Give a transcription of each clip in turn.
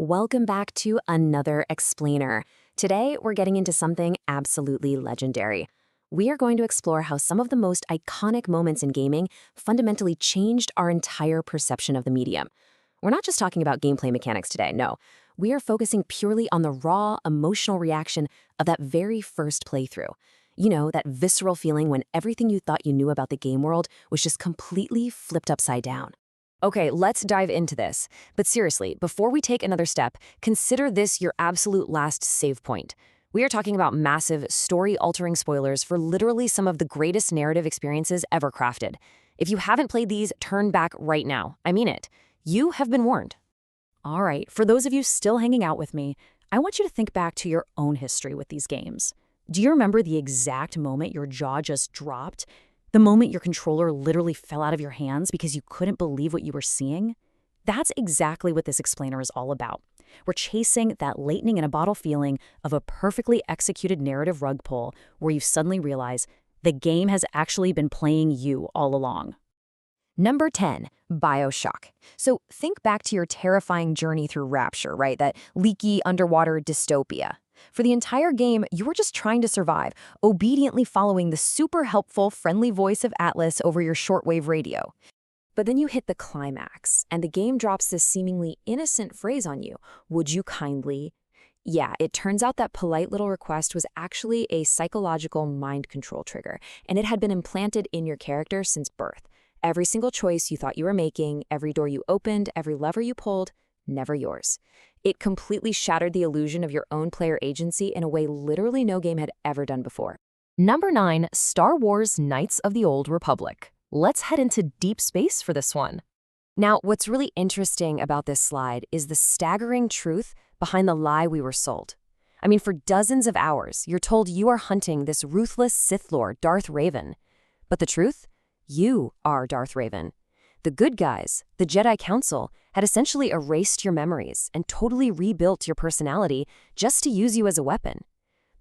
Welcome back to another explainer. Today, we're getting into something absolutely legendary. We are going to explore how some of the most iconic moments in gaming fundamentally changed our entire perception of the medium. We're not just talking about gameplay mechanics today, no. We are focusing purely on the raw, emotional reaction of that very first playthrough. You know, that visceral feeling when everything you thought you knew about the game world was just completely flipped upside down. Okay, let's dive into this. But seriously, before we take another step, consider this your absolute last save point. We are talking about massive, story-altering spoilers for literally some of the greatest narrative experiences ever crafted. If you haven't played these, turn back right now. I mean it. You have been warned. All right, for those of you still hanging out with me, I want you to think back to your own history with these games. Do you remember the exact moment your jaw just dropped? The moment your controller literally fell out of your hands because you couldn't believe what you were seeing? That's exactly what this explainer is all about. We're chasing that lightning in a bottle feeling of a perfectly executed narrative rug pull where you suddenly realize the game has actually been playing you all along. Number 10, BioShock. So think back to your terrifying journey through Rapture, right? That leaky underwater dystopia. For the entire game, you were just trying to survive, obediently following the super helpful, friendly voice of Atlas over your shortwave radio. But then you hit the climax, and the game drops this seemingly innocent phrase on you. Would you kindly? Yeah, it turns out that polite little request was actually a psychological mind control trigger, and it had been implanted in your character since birth. Every single choice you thought you were making, every door you opened, every lever you pulled, never yours. It completely shattered the illusion of your own player agency in a way literally no game had ever done before. Number 9, Star Wars Knights of the Old Republic. Let's head into deep space for this one. Now, what's really interesting about this slide is the staggering truth behind the lie we were sold. I mean, for dozens of hours, you're told you are hunting this ruthless Sith Lord, Darth Raven. But the truth? You are Darth Raven. The good guys, the Jedi Council, had essentially erased your memories and totally rebuilt your personality just to use you as a weapon.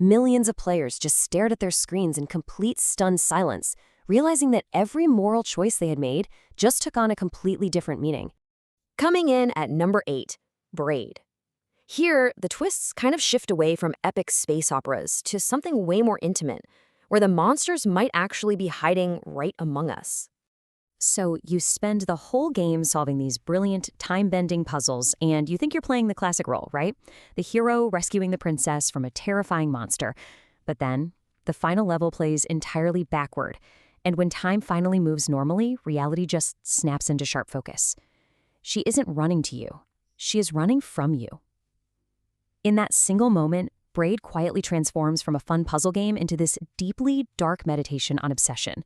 Millions of players just stared at their screens in complete stunned silence, realizing that every moral choice they had made just took on a completely different meaning. Coming in at number 8, Braid. Here, the twists kind of shift away from epic space operas to something way more intimate, where the monsters might actually be hiding right among us. So you spend the whole game solving these brilliant, time-bending puzzles, and you think you're playing the classic role, right? The hero rescuing the princess from a terrifying monster. But then, the final level plays entirely backward, and when time finally moves normally, reality just snaps into sharp focus. She isn't running to you. She is running from you. In that single moment, Braid quietly transforms from a fun puzzle game into this deeply dark meditation on obsession.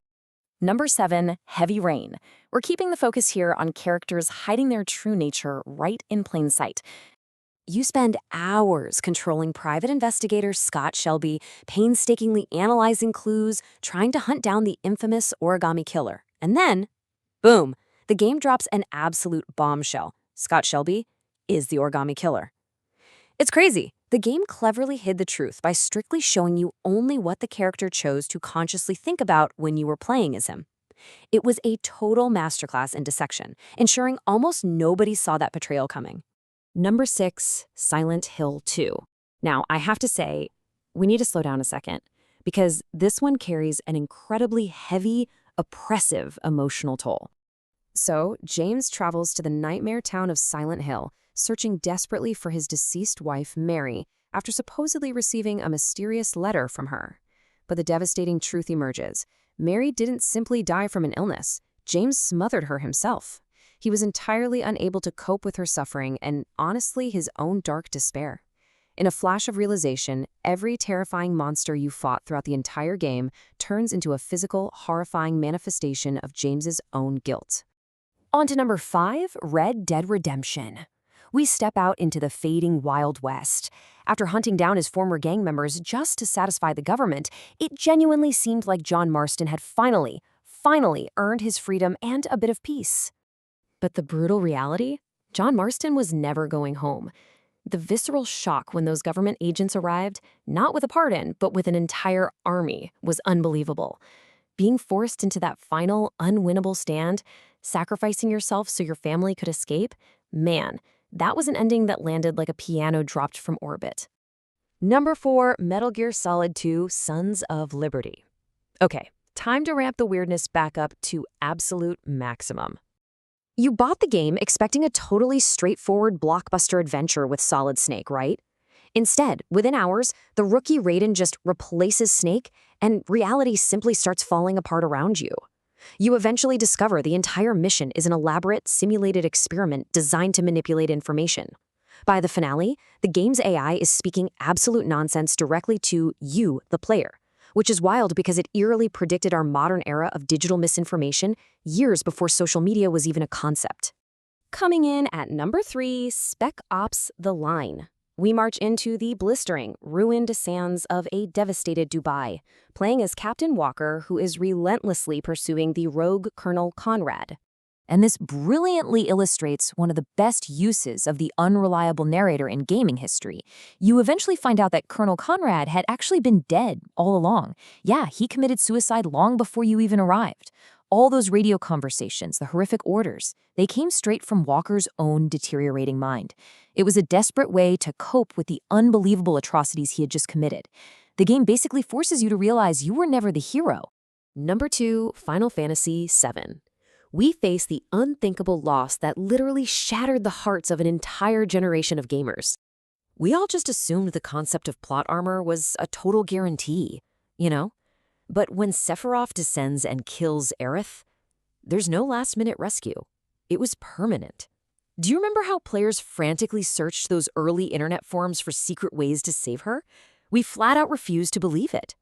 Number 7, Heavy Rain. We're keeping the focus here on characters hiding their true nature right in plain sight. You spend hours controlling private investigator Scott Shelby, painstakingly analyzing clues, trying to hunt down the infamous origami killer. And then, boom, the game drops an absolute bombshell. Scott Shelby is the origami killer. It's crazy. The game cleverly hid the truth by strictly showing you only what the character chose to consciously think about when you were playing as him. It was a total masterclass in dissection, ensuring almost nobody saw that betrayal coming. Number 6, Silent Hill 2. Now, I have to say, we need to slow down a second, because this one carries an incredibly heavy, oppressive emotional toll. So, James travels to the nightmare town of Silent Hill, searching desperately for his deceased wife, Mary, after supposedly receiving a mysterious letter from her. But the devastating truth emerges. Mary didn't simply die from an illness. James smothered her himself. He was entirely unable to cope with her suffering and, honestly, his own dark despair. In a flash of realization, every terrifying monster you fought throughout the entire game turns into a physical, horrifying manifestation of James's own guilt. On to number 5, Red Dead Redemption. We step out into the fading Wild West. After hunting down his former gang members just to satisfy the government, it genuinely seemed like John Marston had finally earned his freedom and a bit of peace. But the brutal reality? John Marston was never going home. The visceral shock when those government agents arrived, not with a pardon, but with an entire army, was unbelievable. Being forced into that final, unwinnable stand, sacrificing yourself so your family could escape, man, that was an ending that landed like a piano dropped from orbit. Number 4, Metal Gear Solid 2: Sons of Liberty. Okay, time to ramp the weirdness back up to absolute maximum. You bought the game expecting a totally straightforward blockbuster adventure with Solid Snake, right? Instead, within hours, the rookie Raiden just replaces Snake, and reality simply starts falling apart around you. You eventually discover the entire mission is an elaborate, simulated experiment designed to manipulate information. By the finale, the game's AI is speaking absolute nonsense directly to you, the player, which is wild because it eerily predicted our modern era of digital misinformation years before social media was even a concept. Coming in at number 3, Spec Ops: The Line. We march into the blistering, ruined sands of a devastated Dubai, playing as Captain Walker, who is relentlessly pursuing the rogue Colonel Conrad. And this brilliantly illustrates one of the best uses of the unreliable narrator in gaming history. You eventually find out that Colonel Conrad had actually been dead all along. Yeah, he committed suicide long before you even arrived. All those radio conversations, the horrific orders, they came straight from Walker's own deteriorating mind. It was a desperate way to cope with the unbelievable atrocities he had just committed. The game basically forces you to realize you were never the hero. Number 2, Final Fantasy VII. We face the unthinkable loss that literally shattered the hearts of an entire generation of gamers. We all just assumed the concept of plot armor was a total guarantee, you know? But when Sephiroth descends and kills Aerith, there's no last-minute rescue. It was permanent. Do you remember how players frantically searched those early internet forums for secret ways to save her? We flat out refused to believe it.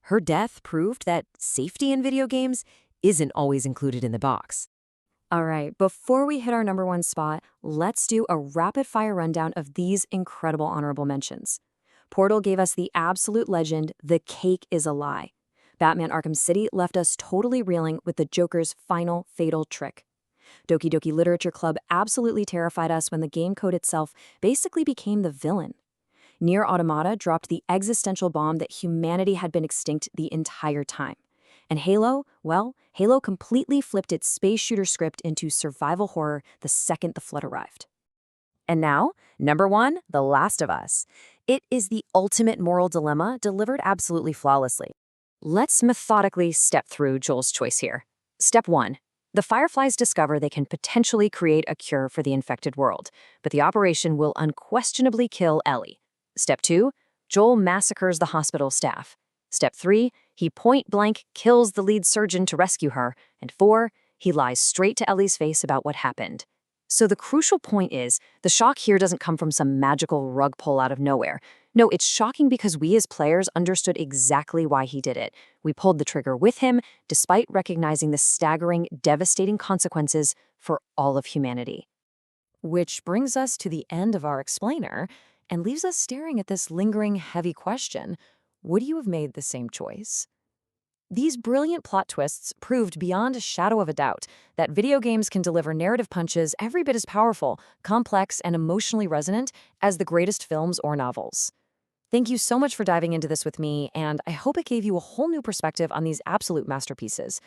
Her death proved that safety in video games isn't always included in the box. All right, before we hit our number 1 spot, let's do a rapid-fire rundown of these incredible honorable mentions. Portal gave us the absolute legend, The Cake is a Lie. Batman Arkham City left us totally reeling with the Joker's final fatal trick. Doki Doki Literature Club absolutely terrified us when the game code itself basically became the villain. Nier Automata dropped the existential bomb that humanity had been extinct the entire time. And Halo, well, Halo completely flipped its space shooter script into survival horror the second the flood arrived. And now, number 1, The Last of Us. It is the ultimate moral dilemma delivered absolutely flawlessly. Let's methodically step through Joel's choice here. Step 1. The Fireflies discover they can potentially create a cure for the infected world, but the operation will unquestionably kill Ellie. Step 2. Joel massacres the hospital staff. Step 3. He point-blank kills the lead surgeon to rescue her. And 4. He lies straight to Ellie's face about what happened. So the crucial point is, the shock here doesn't come from some magical rug pull out of nowhere. No, it's shocking because we as players understood exactly why he did it. We pulled the trigger with him, despite recognizing the staggering, devastating consequences for all of humanity. Which brings us to the end of our explainer, and leaves us staring at this lingering, heavy question. Would you have made the same choice? These brilliant plot twists proved beyond a shadow of a doubt that video games can deliver narrative punches every bit as powerful, complex, and emotionally resonant as the greatest films or novels. Thank you so much for diving into this with me, and I hope it gave you a whole new perspective on these absolute masterpieces.